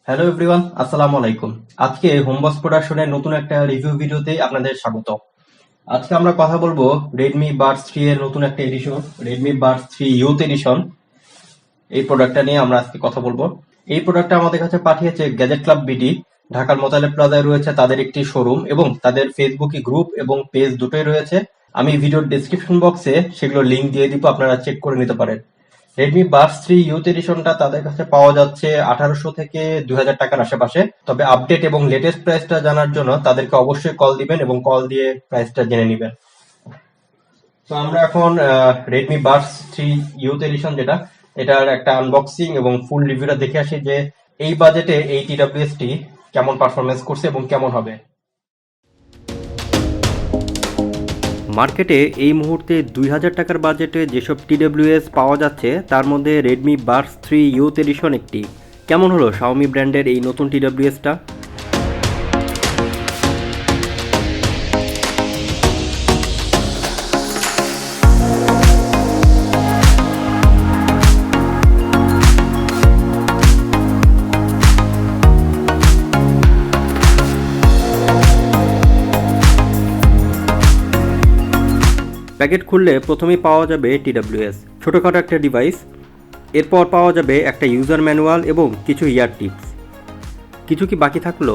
Hello everyone, আসসালামু আলাইকুম। আজকে হোমবক্স প্রোডাকশনের নতুন একটা রিভিউ ভিডিওতে আপনাদের স্বাগত। আজকে আমরা কথা বলবো রেডমি বাডস 3 এর নতুন একটা edition, Redmi Buds 3 youth edition. এই প্রোডাক্টটা নিয়ে আমরা আজকে কথা বলবো। এই প্রোডাক্টটা আমাদের কাছে পাঠিয়েছে গ্যাজেট ক্লাব বিডি। ঢাকার মোতালেব প্লাজায় রয়েছে তাদের একটি শোরুম এবং তাদের ফেসবুকে গ্রুপ এবং পেজ দুটোই রয়েছে। আমি ভিডিওর ডেসক্রিপশন বক্সে সেগুলো লিংক দিয়ে দিব, আপনারা চেক করে নিতে পারেন। রেডমি বাডস 3 ইউথ এডিশনটা তাদের কাছে পাওয়া যাচ্ছে 1800 থেকে 2000 টাকার আশেপাশে। তবে আপডেট এবং লেটেস্ট প্রাইসটা জানার জন্য তাদেরকে অবশ্যই কল দিবেন এবং কল দিয়ে প্রাইসটা জেনে নেবেন। তো আমরা এখন রেডমি বাডস 3 ইউথ এডিশন যেটা, এটার একটা আনবক্সিং এবং ফুল রিভিউটা দেখে আসি যে এই বাজেটে এই TWS টি কেমন পারফরমেন্স করছে এবং কেমন হবে। মার্কেটে এই মুহূর্তে 2000 টাকার বাজেটে যেসব TWS পাওয়া যাচ্ছে তার মধ্যে রেডমি বাডস 3 ইউথ এডিশন একটি। কেমন হলো Xiaomi ব্র্যান্ডের এই নতুন TWSটা? প্যাকেট খুললে প্রথমেই পাওয়া যাবে TWS, ছোটোখাটো একটা ডিভাইস। এরপর পাওয়া যাবে একটা ইউজার ম্যানুয়াল এবং কিছু ইয়ার টিপস। কিছু কি বাকি থাকলো?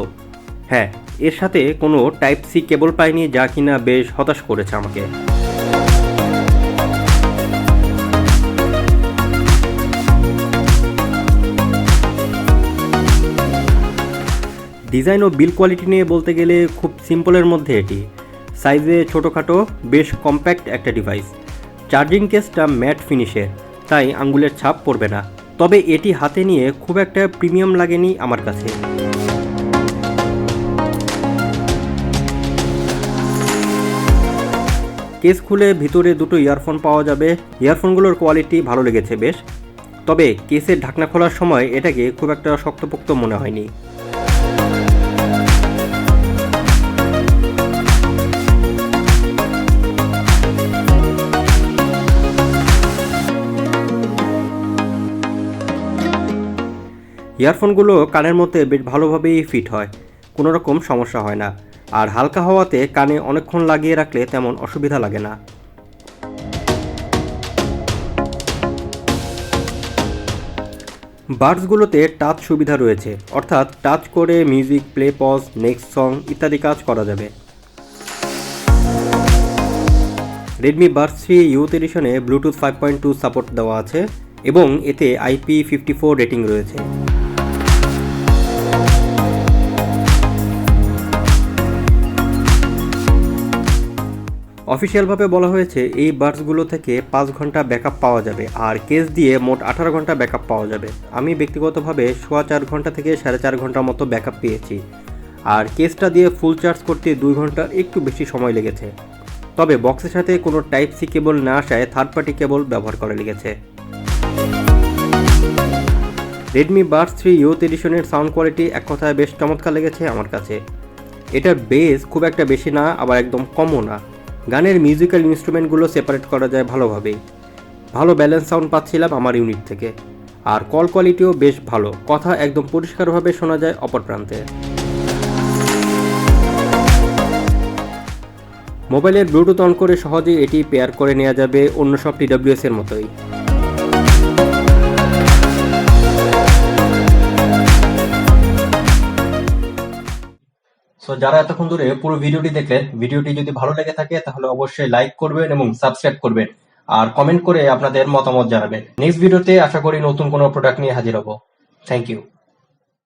হ্যাঁ, এর সাথে কোনো টাইপ সি কেবল পাইনি, যা কিনা বেশ হতাশ করেছে আমাকে। ডিজাইন ও বিল কোয়ালিটি নিয়ে বলতে গেলে খুব সিম্পলের মধ্যে এটি। সাইজে ছোটোখাটো, বেশ কম্প্যাক্ট একটা ডিভাইস। চার্জিং কেসটা ম্যাট ফিনিশের, তাই আঙ্গুলের ছাপ পড়বে না। তবে এটি হাতে নিয়ে খুব একটা প্রিমিয়াম লাগেনি আমার কাছে। কেস খুলে ভিতরে দুটো ইয়ারফোন পাওয়া যাবে। ইয়ারফোনগুলোর কোয়ালিটি ভালো লেগেছে বেশ, তবে কেসের ঢাকনা খোলার সময় এটাকে খুব একটা শক্তপোক্ত মনে হয়নি। ইয়ারফোনগুলো কানের মধ্যে বেশ ভালোভাবেই ফিট হয়, কোনো রকম সমস্যা হয় না। আর হালকা হওয়াতে কানে অনেকক্ষণ লাগিয়ে রাখলে তেমন অসুবিধা লাগে না। বাডসগুলোতে টাচ সুবিধা রয়েছে, অর্থাৎ টাচ করে music play, pause, next song ইত্যাদি কাজ করা যাবে। রেডমি বাডস 3 ইউথ এডিশনে ব্লুটুথ 5.2 সাপোর্ট দেওয়া আছে এবং এতে IP54 রেটিং রয়েছে। অফিসিয়ালভাবে বলা হয়েছে এই বাডসগুলো থেকে 5 ঘন্টা ব্যাকআপ পাওয়া যাবে, আর কেস দিয়ে মোট 18 ঘন্টা ব্যাকআপ পাওয়া যাবে। আমি ব্যক্তিগতভাবে 4.5 ঘন্টা থেকে 4.5 ঘন্টার মতো ব্যাকআপ পেয়েছি, আর কেসটা দিয়ে ফুল চার্জ করতে 2 ঘন্টার একটু বেশি সময় লেগেছে। তবে বক্সের সাথে কোনো টাইপ সি কেবল না আসায় থার্ড পার্টি কেবল ব্যবহার করা লেগেছে। রেডমি বাডস 3 ইউথ এডিশনের সাউন্ড কোয়ালিটি এক কথায় বেশ চমৎকার লেগেছে আমার কাছে। এটার বেস খুব একটা বেশি না, আবার একদম কমও না। গানের মিউজিক্যাল ইনস্ট্রুমেন্টগুলো সেপারেট করা যায় ভালোভাবেই। ভালো ব্যালেন্স সাউন্ড পাচ্ছিলাম আমার ইউনিট থেকে, আর কল কোয়ালিটিও বেশ ভালো, কথা একদম পরিষ্কারভাবে শোনা যায় অপর প্রান্তে। মোবাইলের ব্লুটুথ অন করে সহজেই এটি পেয়ার করে নেওয়া যাবে অন্য সব TWS এর মতোই। সো যারা এতক্ষণ ধরে পুরো ভিডিওটি দেখলেন, ভিডিওটি যদি ভালো লেগে থাকে তাহলে অবশ্যই লাইক করবেন এবং সাবস্ক্রাইব করবেন, আর কমেন্ট করে আপনাদের মতামত জানাবেন। নেক্সট ভিডিওতে আশা করি নতুন কোনো প্রোডাক্ট নিয়ে হাজির হব। Thank you.